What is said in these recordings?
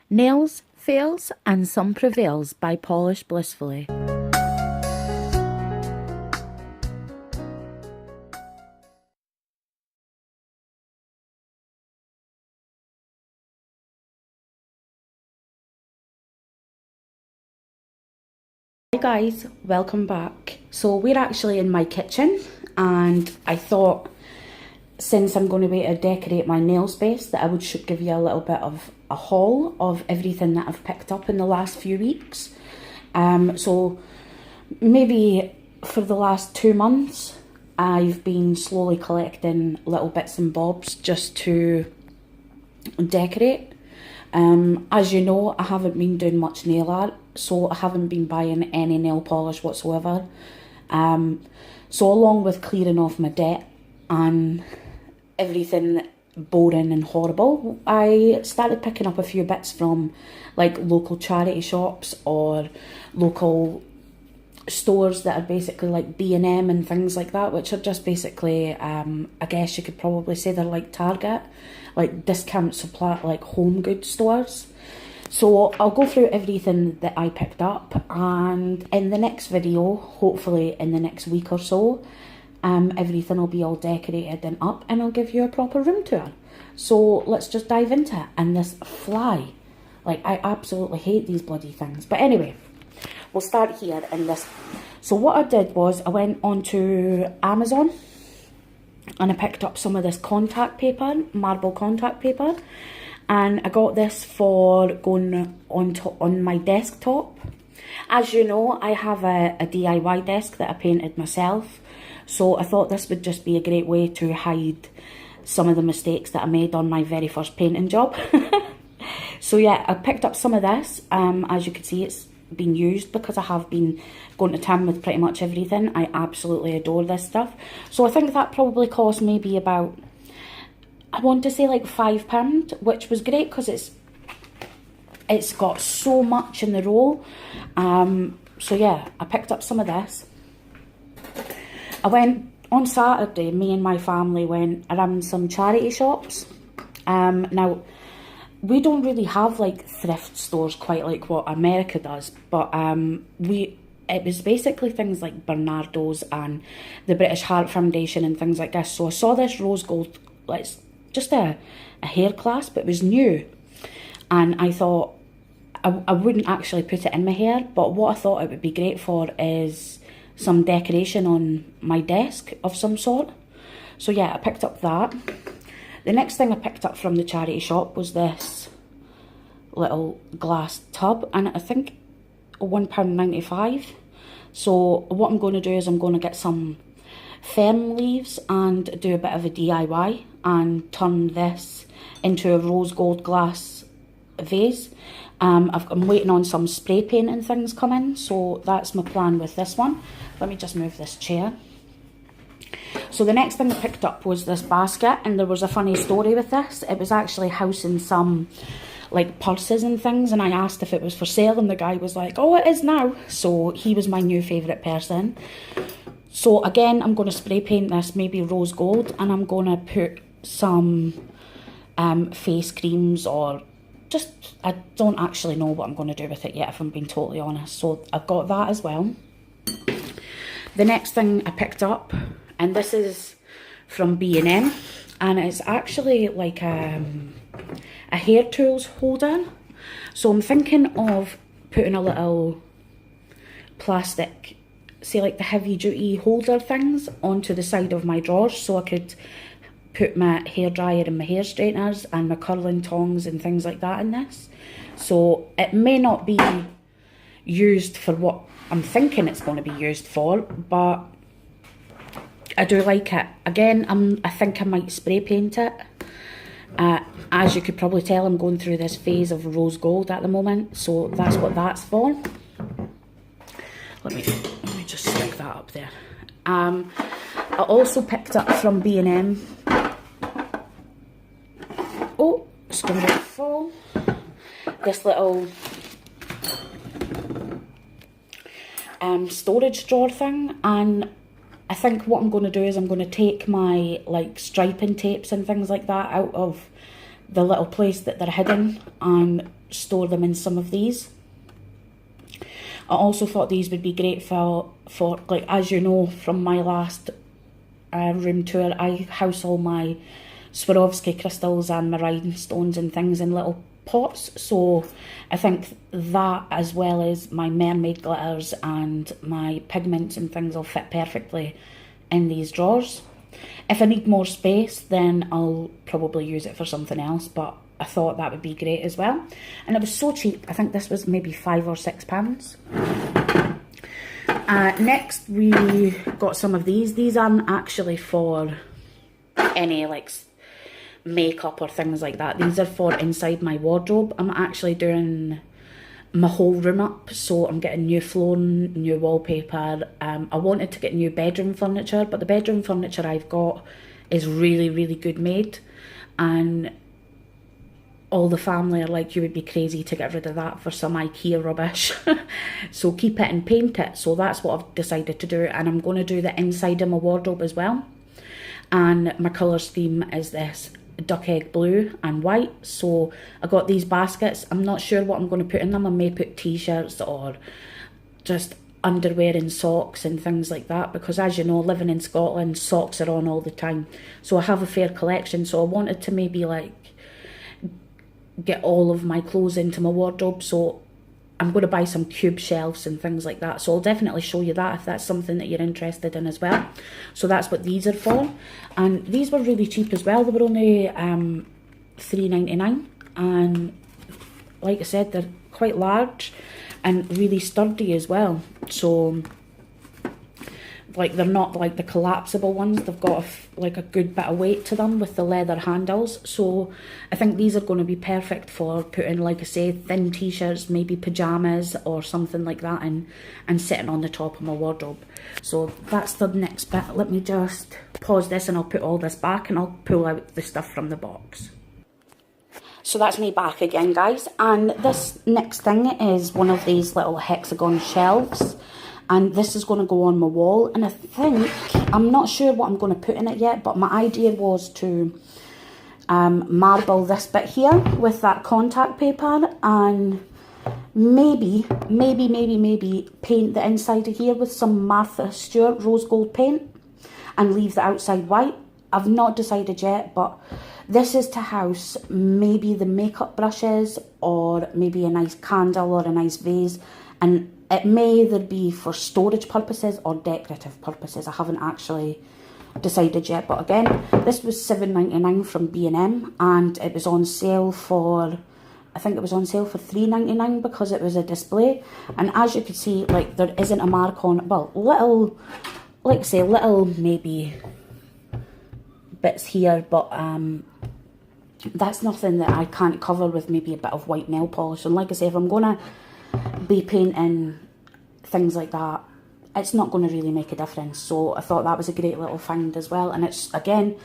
Nails, fails, and some prevails by Polish Blissfully. Hi guys, welcome back. So we're actually in my kitchen, and I thought, since I'm going to be able to decorate my nail space, that I would should give you a little bit of a haul of everything that I've picked up in the last few weeks. So maybe for the last 2 months I've been slowly collecting little bits and bobs just to decorate. As you know, I haven't been doing much nail art, so I haven't been buying any nail polish whatsoever. So along with clearing off my debt and everything boring and horrible, I started picking up a few bits from like local charity shops or local stores that are basically like B&M and things like that, which are just basically, I guess you could probably say they're like Target, like discount supply, like home goods stores. So I'll go through everything that I picked up, and in the next video, hopefully in the next week or so, everything will be all decorated and up, and I'll give you a proper room tour. So let's just dive into it. And this fly, like, I absolutely hate these bloody things. But anyway, we'll start here in this. So what I did was I went onto Amazon and I picked up some of this contact paper, marble contact paper, and I got this for going on my desktop. As you know, I have a DIY desk that I painted myself, so I thought this would just be a great way to hide some of the mistakes that I made on my very first painting job. So yeah, I picked up some of this. As you can see, it's been used because I have been going to town with pretty much everything. I absolutely adore this stuff. So I think that probably cost maybe about, I want to say like £5, which was great because it's got so much in the roll. So yeah, I picked up some of this. I went on Saturday, me and my family went around some charity shops. Now, we don't really have like thrift stores quite like what America does, but it was basically things like Bernardo's and the British Heart Foundation and things like this. So I saw this rose gold, like just a hair clasp, it was new, and I thought I wouldn't actually put it in my hair, but what I thought it would be great for is some decoration on my desk of some sort. So yeah, I picked up that. The next thing I picked up from the charity shop was this little glass tub, and I think £1.95. So what I'm going to do is I'm going to get some fern leaves and do a bit of a DIY and turn this into a rose gold glass vase. I'm waiting on some spray paint and things coming, so that's my plan with this one. Let me just move this chair. So the next thing I picked up was this basket, and there was a funny story with this. It was actually housing some like purses and things, and I asked if it was for sale, and the guy was like, oh, it is now. So he was my new favourite person. So again, I'm going to spray paint this maybe rose gold, and I'm going to put some face creams, or just, I don't actually know what I'm going to do with it yet, if I'm being totally honest. So I've got that as well. The next thing I picked up, and this is from B&M, and it's actually like a hair tools holder. So I'm thinking of putting a little plastic, say like the heavy duty holder things, onto the side of my drawers, so I could put my hairdryer and my hair straighteners and my curling tongs and things like that in this. So it may not be used for what I'm thinking it's going to be used for, but I do like it. Again, I think I might spray paint it. As you could probably tell, I'm going through this phase of rose gold at the moment, so that's what that's for. Let me just stick that up there. I also picked up from B&M. Oh, it's going to fall. This little storage drawer thing, and I think what I'm going to do is I'm going to take my like striping tapes and things like that out of the little place that they're hidden, and store them in some of these. I also thought these would be great for like, as you know from my last room tour, I house all my Swarovski crystals and my rhinestones and things in little pots, so I think that, as well as my mermaid glitters and my pigments and things, will fit perfectly in these drawers. If I need more space, then I'll probably use it for something else, but I thought that would be great as well. And it was so cheap. I think this was maybe £5 or £6. Next we got some of these. These aren't actually for any like makeup or things like that. These are for inside my wardrobe. I'm actually doing my whole room up, so I'm getting new flooring, new wallpaper. I wanted to get new bedroom furniture, but the bedroom furniture I've got is really, really good made, and all the family are like, you would be crazy to get rid of that for some IKEA rubbish. So keep it and paint it. So that's what I've decided to do, and I'm going to do the inside of my wardrobe as well. And my colour scheme is this duck egg blue and white. So I got these baskets. I'm not sure what I'm going to put in them. I may put t-shirts or just underwear and socks and things like that, because as you know, living in Scotland, socks are on all the time. So I have a fair collection, so I wanted to maybe like get all of my clothes into my wardrobe. So I'm going to buy some cube shelves and things like that, so I'll definitely show you that if that's something that you're interested in as well. So that's what these are for, and these were really cheap as well. They were only £3.99, and like I said, they're quite large and really sturdy as well. So like, they're not like the collapsible ones. They've got like a good bit of weight to them with the leather handles. So I think these are going to be perfect for putting, like I say, thin t-shirts, maybe pyjamas or something like that, and sitting on the top of my wardrobe. So that's the next bit. Let me just pause this and I'll put all this back and I'll pull out the stuff from the box. So that's me back again, guys. And this next thing is one of these little hexagon shelves. And this is going to go on my wall, and I think, I'm not sure what I'm going to put in it yet, but my idea was to marble this bit here with that contact paper, and maybe paint the inside of here with some Martha Stewart rose gold paint and leave the outside white. I've not decided yet, but this is to house maybe the makeup brushes, or maybe a nice candle or a nice vase, and it may either be for storage purposes or decorative purposes. I haven't actually decided yet, but again, this was £7.99 from B&M, and it was on sale for, I think it was on sale for £3.99 because it was a display. And as you can see, like, there isn't a mark on it. Well, little, like I say, little maybe bits here, but that's nothing that I can't cover with maybe a bit of white nail polish. And like I say, if I'm gonna be painting things like that, it's not going to really make a difference. So I thought that was a great little find as well, and it's again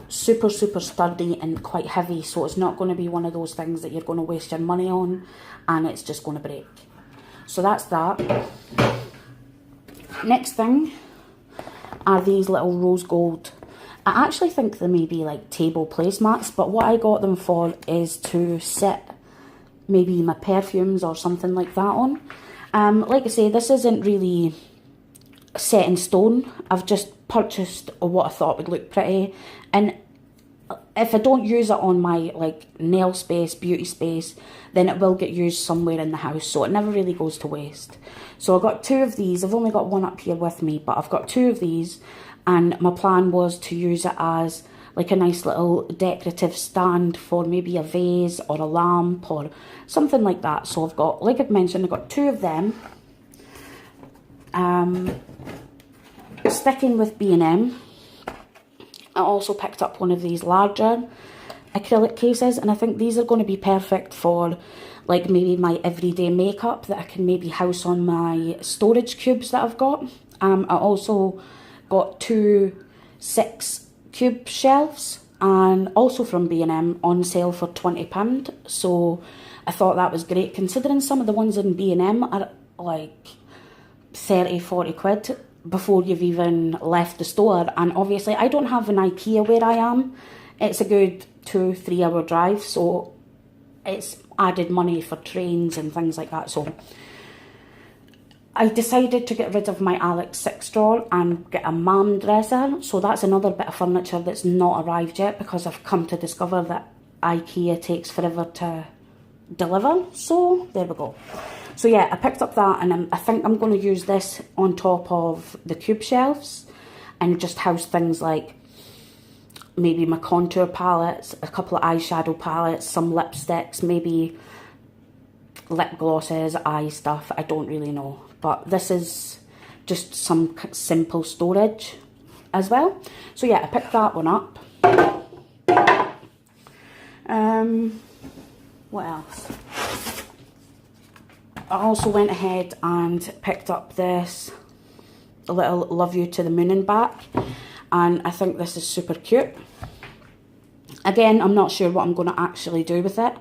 super sturdy and quite heavy, so it's not going to be one of those things that you're going to waste your money on and it's just going to break. So that's that. Next thing are these little rose gold, I actually think they may be like table placemats, but what I got them for is to sit maybe my perfumes or something like that on. Like I say, this isn't really set in stone. I've just purchased what I thought would look pretty, and if I don't use it on my like nail space, beauty space, then it will get used somewhere in the house, so it never really goes to waste. So I got two of these. I've only got one up here with me, but I've got two of these, and my plan was to use it as like a nice little decorative stand for maybe a vase or a lamp or something like that. So I've got, like I've mentioned, I've got two of them. Sticking with B&M, I also picked up one of these larger acrylic cases, and I think these are going to be perfect for like maybe my everyday makeup that I can maybe house on my storage cubes that I've got. I also got two 6 cube shelves, and also from B&M, on sale for £20. So I thought that was great, considering some of the ones in B&M are like 30-40 quid before you've even left the store. And obviously I don't have an IKEA where I am. It's a good 2-3 hour drive, so it's added money for trains and things like that. So I decided to get rid of my Alex 6 drawer and get a mum dresser. So that's another bit of furniture that's not arrived yet, because I've come to discover that IKEA takes forever to deliver. So there we go. So yeah, I picked up that, and I think I'm going to use this on top of the cube shelves and just house things like maybe my contour palettes, a couple of eyeshadow palettes, some lipsticks, maybe lip glosses, eye stuff. I don't really know. But this is just some simple storage as well. So yeah, I picked that one up. What else? I also went ahead and picked up this little Love You to the Moon and Back, and I think this is super cute. Again, I'm not sure what I'm going to actually do with it.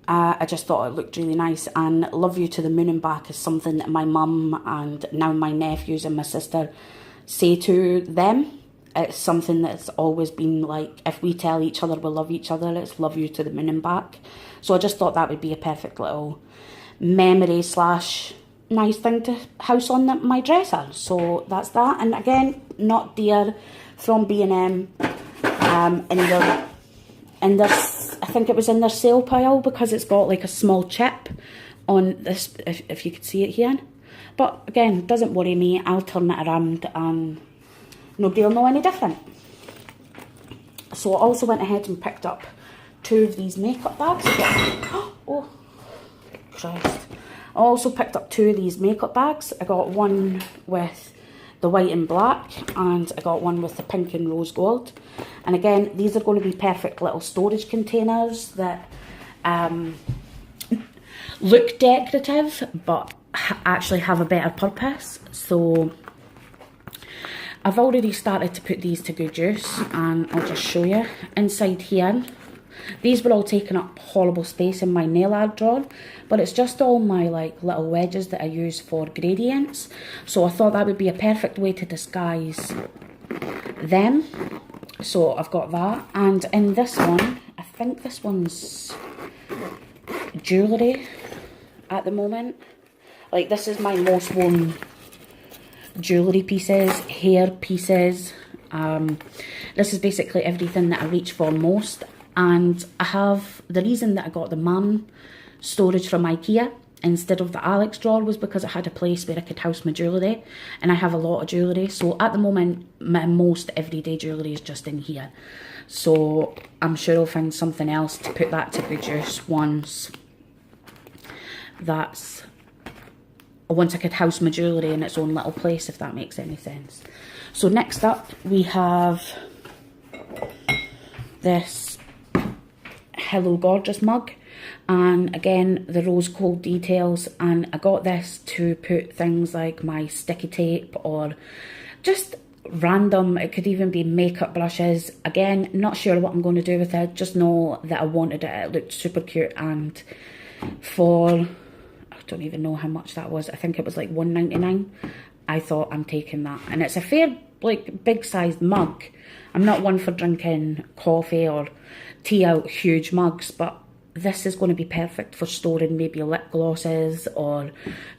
I just thought it looked really nice, and Love You to the Moon and Back is something that my mum and now my nephews and my sister say to them. It's something that's always been like, if we tell each other we love each other, it's love you to the moon and back. So I just thought that would be a perfect little memory slash nice thing to house on my dresser. So that's that. And again, not dear, from B&M, in their, I think it was in their sale pile, because it's got like a small chip on this, if you could see it here. But again, doesn't worry me, I'll turn it around and nobody will know any different. So I also went ahead and picked up 2 of these makeup bags. Oh, Christ. I also picked up 2 of these makeup bags. I got one with the white and black, and I got one with the pink and rose gold. And again, these are going to be perfect little storage containers that look decorative but actually have a better purpose. So I've already started to put these to good use, and I'll just show you. Inside here, these were all taking up horrible space in my nail art drawer, but it's just all my like little wedges that I use for gradients. So I thought that would be a perfect way to disguise them. So I've got that, and in this one, I think this one's jewellery at the moment. Like, this is my most worn jewellery pieces, hair pieces. This is basically everything that I reach for most. And I have, the reason that I got the mum storage from IKEA instead of the Alex drawer was because I had a place where I could house my jewellery, and I have a lot of jewellery. So at the moment, my most everyday jewellery is just in here. So I'm sure I'll find something else to put that to good use once I could house my jewellery in its own little place, if that makes any sense. So next up, we have this Hello Gorgeous mug, and again, the rose gold details, and I got this to put things like my sticky tape or just random, it could even be makeup brushes. Again, not sure what I'm going to do with it, just know that I wanted it. It looked super cute, and for, I don't even know how much that was, I think it was like $1.99. I thought, I'm taking that, and it's a fair, like, big sized mug. I'm not one for drinking coffee or tea out huge mugs, but this is going to be perfect for storing maybe lip glosses or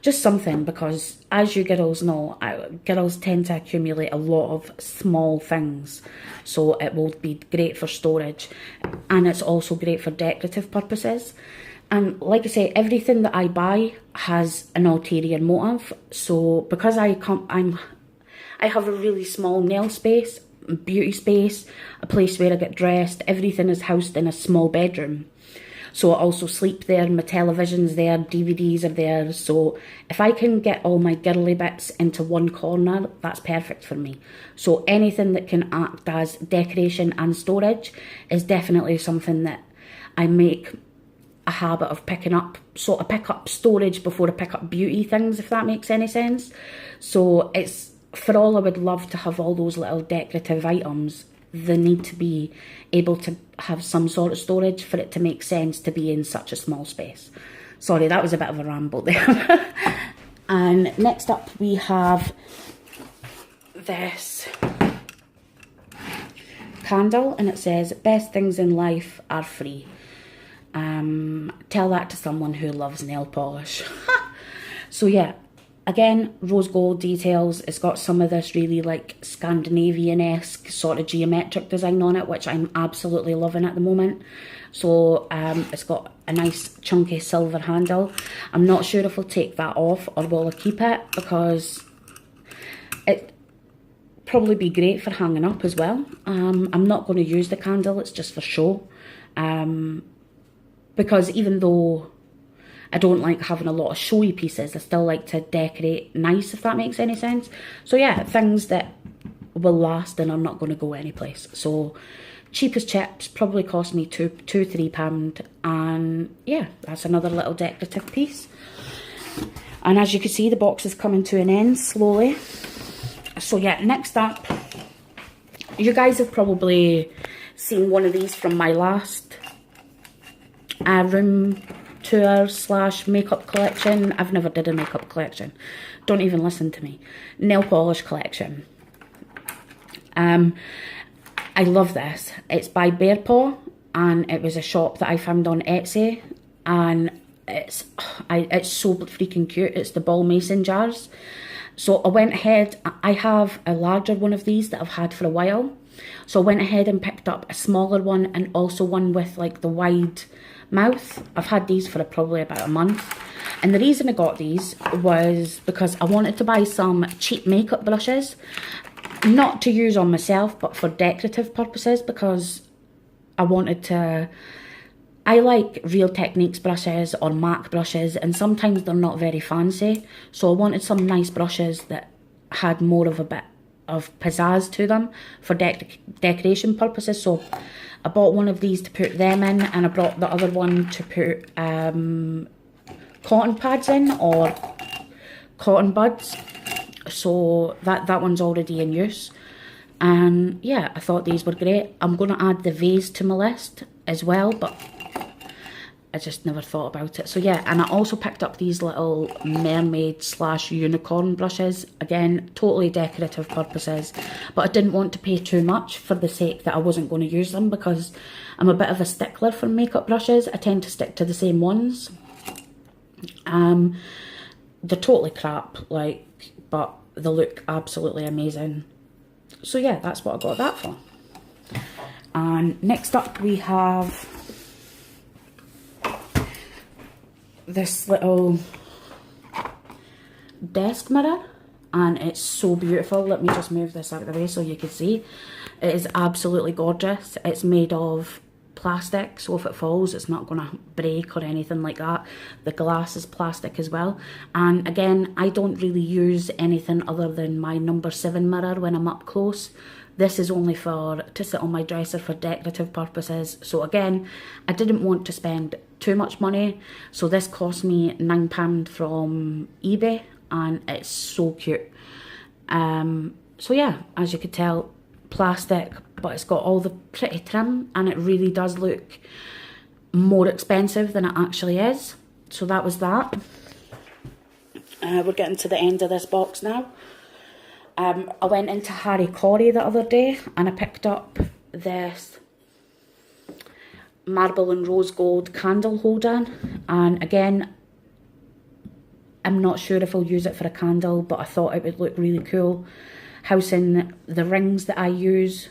just something, because as you girls know, girls tend to accumulate a lot of small things, so it will be great for storage, and it's also great for decorative purposes. And like I say, everything that I buy has an ulterior motive. So because I have a really small nail space, beauty space, a place where I get dressed, everything is housed in a small bedroom. So I also sleep there, my television's there, DVDs are there. So if I can get all my girly bits into one corner, that's perfect for me. So anything that can act as decoration and storage is definitely something that I make a habit of picking up. So I pick up storage before I pick up beauty things, if that makes any sense. So it's, for all I would love to have all those little decorative items, they need to be able to have some sort of storage for it to make sense to be in such a small space. Sorry, that was a bit of a ramble there. And next up we have this candle, and it says, best things in life are free. Tell that to someone who loves nail polish. So yeah, again, rose gold details. It's got some of this really like Scandinavian-esque sort of geometric design on it, which I'm absolutely loving at the moment. So it's got a nice chunky silver handle. I'm not sure if I'll take that off or will I keep it, because it probably be great for hanging up as well. I'm not going to use the candle, it's just for show. Because even though I don't like having a lot of showy pieces, I still like to decorate nice, if that makes any sense. So yeah, things that will last and are not going to go anyplace. So cheap as chips, probably cost me £2-3, and yeah, that's another little decorative piece. And as you can see, the box is coming to an end slowly. So yeah, next up, you guys have probably seen one of these from my last room tour / makeup collection. I've never did a makeup collection. Don't even listen to me. Nail polish collection. I love this. It's by Bear Paw, and it was a shop that I found on Etsy, and it's so freaking cute. It's the ball mason jars. So I went ahead, I have a larger one of these that I've had for a while. So I went ahead and picked up a smaller one, and also one with like the wide mouth. I've had these for probably about a month. And the reason I got these was because I wanted to buy some cheap makeup brushes. Not to use on myself, but for decorative purposes, because I wanted to... I like Real Techniques brushes or MAC brushes, and sometimes they're not very fancy. So I wanted some nice brushes that had more of a bit of pizzazz to them for decoration purposes. So I bought one of these to put them in, and I brought the other one to put cotton pads in, or cotton buds. So that one's already in use. And yeah, I thought these were great. I'm going to add the vase to my list as well, but I just never thought about it. So yeah, and I also picked up these little mermaid / unicorn brushes. Again, totally decorative purposes, but I didn't want to pay too much for the sake that I wasn't going to use them, because I'm a bit of a stickler for makeup brushes. I tend to stick to the same ones. They're totally crap, like, but they look absolutely amazing. So yeah, that's what I got that for. And next up we have this little desk mirror, and it's so beautiful. Let me just move this out of the way so you can see. It is absolutely gorgeous. It's made of plastic, so if it falls it's not going to break or anything like that. The glass is plastic as well. And again, I don't really use anything other than my number 7 mirror when I'm up close. This is only to sit on my dresser for decorative purposes. So again, I didn't want to spend too much money, so this cost me £9 from eBay, and it's so cute. So yeah, as you could tell, plastic, but it's got all the pretty trim, and it really does look more expensive than it actually is. So that was that. We're getting to the end of this box now. I went into Harry Corey the other day, and I picked up this marble and rose gold candle holder, and again, I'm not sure if I'll use it for a candle, but I thought it would look really cool housing the rings that I use.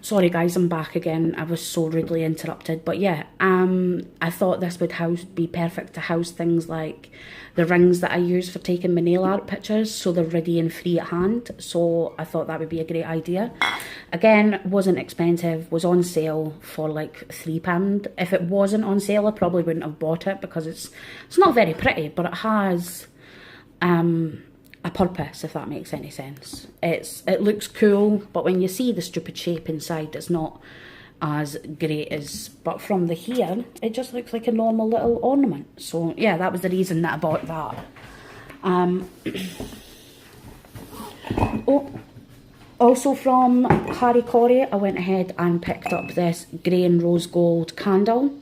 Sorry guys, I'm back again. I was so rudely interrupted. But yeah, I thought this would be perfect to house things like the rings that I use for taking my nail art pictures, so they're ready and free at hand. So I thought that would be a great idea. Again, wasn't expensive, was on sale for like £3. If it wasn't on sale, I probably wouldn't have bought it, because it's not very pretty, but it has a purpose, if that makes any sense. It looks cool, but when you see the stupid shape inside, it's not as great as, but from the here, it just looks like a normal little ornament. So yeah, that was the reason that I bought that. Oh, also from Harry Corey, I went ahead and picked up this grey and rose gold candle.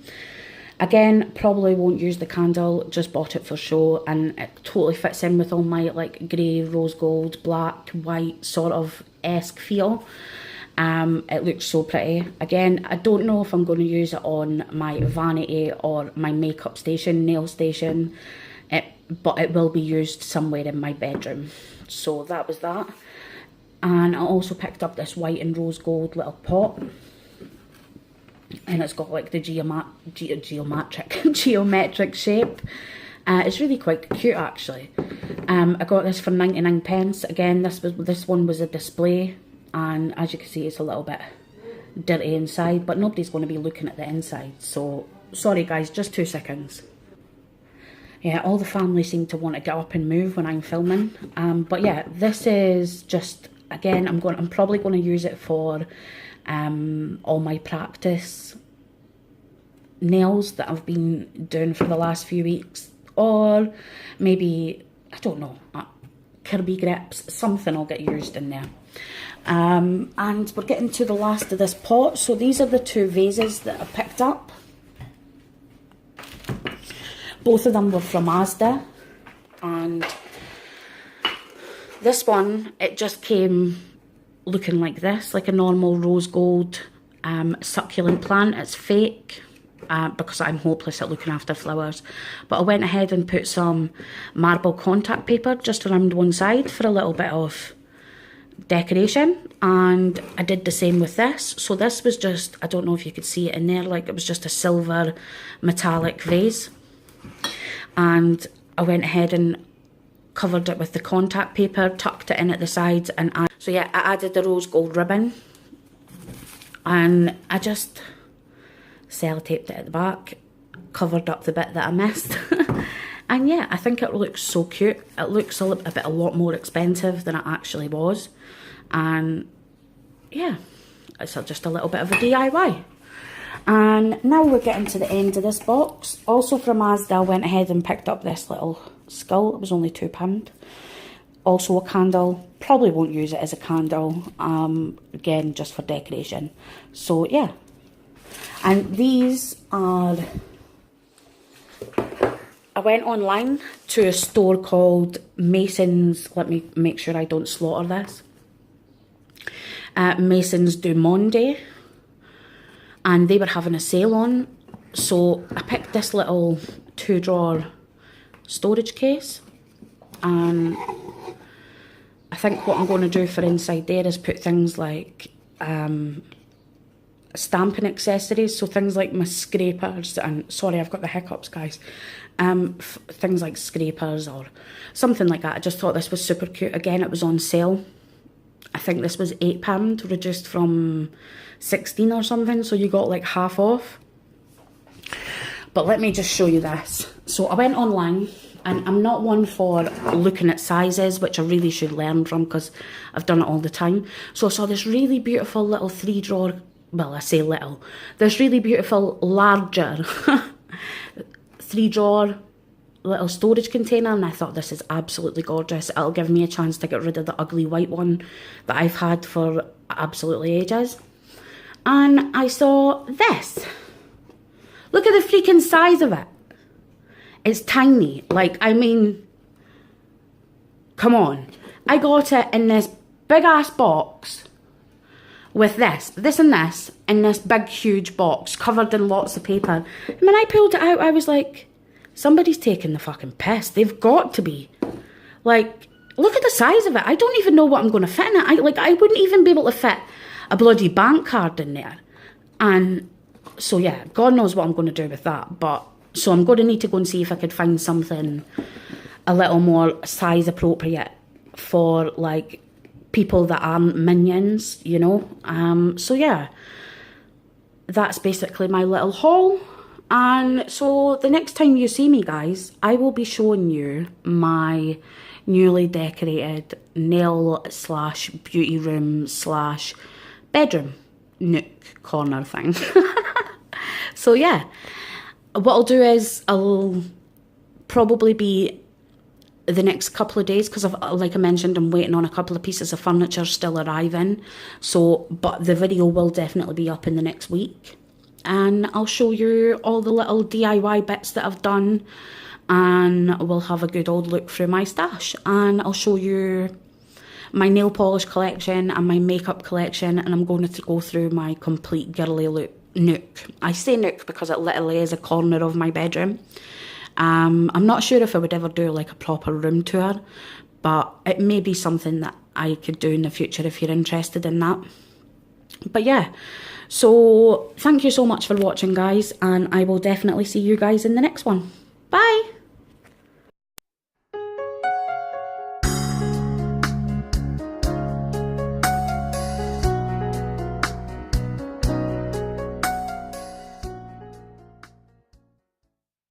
Again, probably won't use the candle, just bought it for show, and it totally fits in with all my like grey, rose gold, black, white sort of esque feel. It looks so pretty. Again, I don't know if I'm going to use it on my vanity or my makeup station, nail station, but it will be used somewhere in my bedroom. So that was that. And I also picked up this white and rose gold little pot. And it's got like the geometric shape. It's really quite cute actually. I got this for 99 pence. Again, this one was a display, and as you can see, it's a little bit dirty inside, but nobody's going to be looking at the inside. So sorry guys, just 2 seconds. Yeah, all the family seem to want to get up and move when I'm filming. But yeah, this is just, again, I'm probably going to use it for all my practice nails that I've been doing for the last few weeks, or maybe, I don't know, Kirby grips, something will get used in there. And we're getting to the last of this pot. So these are the 2 vases that I picked up. Both of them were from Asda, and this one, it just came looking like this, like a normal rose gold succulent plant. It's fake because I'm hopeless at looking after flowers, but I went ahead and put some marble contact paper just around one side for a little bit of decoration, and I did the same with this. So this was just, I don't know if you could see it in there, like it was just a silver metallic vase, and I went ahead and covered it with the contact paper, tucked it in at the sides, and so yeah, I added the rose gold ribbon, and I just sellotaped it at the back, covered up the bit that I missed. And yeah, I think it looks so cute. It looks a lot more expensive than it actually was, and yeah, it's just a little bit of a DIY. And now we're getting to the end of this box. Also from Asda, I went ahead and picked up this little skull. It was only £2. Also a candle. Probably won't use it as a candle. Again, just for decoration. So yeah. And these are... I went online to a store called Mason's. Let me make sure I don't slaughter this. Mason's du Monde. And they were having a sale on, so I picked this little 2-drawer storage case, and I think what I'm going to do for inside there is put things like stamping accessories, so things like my scrapers, and sorry I've got the hiccups guys, things like scrapers or something like that. I just thought this was super cute. Again, it was on sale. I think this was £8, reduced from 16 or something, so you got like half off. But let me just show you this. So I went online, and I'm not one for looking at sizes, which I really should learn from because I've done it all the time. So I saw this really beautiful little 3-drawer, well, I say little, this really beautiful larger 3-drawer little storage container, and I thought this is absolutely gorgeous. It'll give me a chance to get rid of the ugly white one that I've had for absolutely ages. And I saw this. Look at the freaking size of it. It's tiny. Like, I mean, come on. I got it in this big ass box with this and this in this big huge box covered in lots of paper. And when I pulled it out, I was like, somebody's taking the fucking piss. They've got to be. Like, look at the size of it. I don't even know what I'm going to fit in it. I wouldn't even be able to fit a bloody bank card in there. And so, yeah, God knows what I'm going to do with that. But, so I'm going to need to go and see if I could find something a little more size appropriate for, like, people that aren't minions, you know. So, yeah, that's basically my little haul. And so the next time you see me, guys, I will be showing you my newly decorated nail slash beauty room slash bedroom nook corner thing. So yeah, what I'll do is I'll probably be the next couple of days, because like I mentioned, I'm waiting on a couple of pieces of furniture still arriving. So, but the video will definitely be up in the next week. And I'll show you all the little DIY bits that I've done, and we'll have a good old look through my stash, and I'll show you my nail polish collection and my makeup collection, and I'm going to go through my complete girly look nook. I say nook because it literally is a corner of my bedroom. I'm not sure if I would ever do like a proper room tour, but it may be something that I could do in the future if you're interested in that. But yeah, so thank you so much for watching, guys, and I will definitely see you guys in the next one. Bye!